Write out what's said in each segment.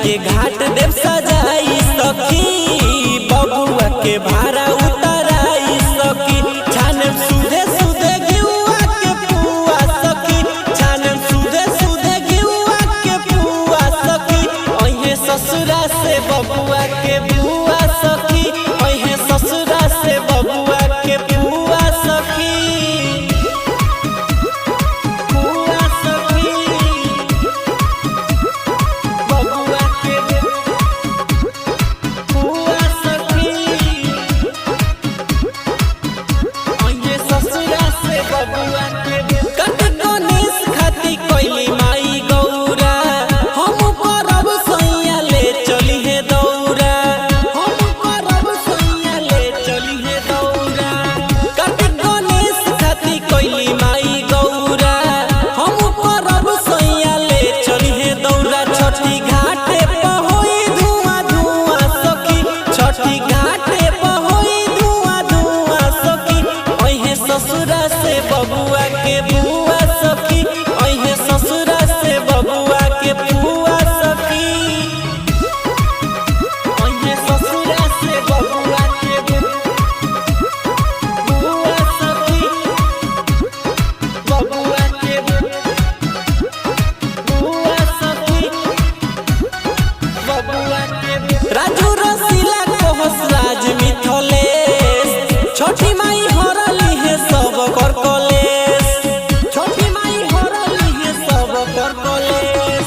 के घाट देव सजाई सखी, बबुआ के भाड़ा उतराई सखी। छानम सुधे सुधे घिउआ के पुआ सखी, छानम सुधे सुधे घिउआ के पुआ सखी। ओहे ससुरा से बबुआ के बुआ सखी, ओहे ससुरा से बबुआ के बुआ सखी। ससुरा से बबुआ के बुआ सखी, ओहे ससुरा से बबुआ के बुआ सखी। ओहे ससुरा से बबुआ के बुआ सखी, बबुआ के बुआ सखी, बबुआ के। राजू रसीला कहस राज मिथलेश, छोटी माई हरली है सब कर कलेश, छोटी माई हरली है सब कर कलेश।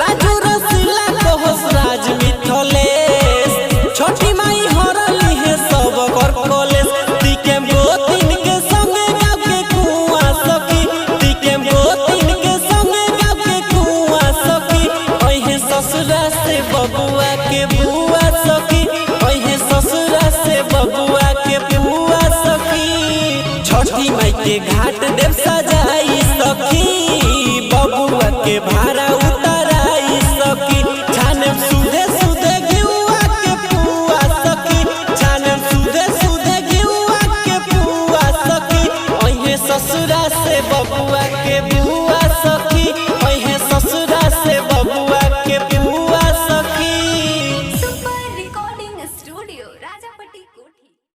राजू रसीला कहस राज मिथलेश, छोटी माई हरली है सब कर कलेश। तिके गोतिन के संगे गाँव के कुआं सखी, तिके गोतिन के संगे गाँव के कुआं सखी। ओहे ससुरा से बबुआ के बुआ सखी, ओहे ससुरा से बबुआ के बुआ सखी। छठी माई के घाट देव सजाई सखी, बबुआ के भाड़ा उतराई सखी। छानम सुधे सुधे घिउआ के पुआ सखी, छानम सुधे सुधे घिउआ के पुआ सखी। ओहे ससुरा से बबुआ के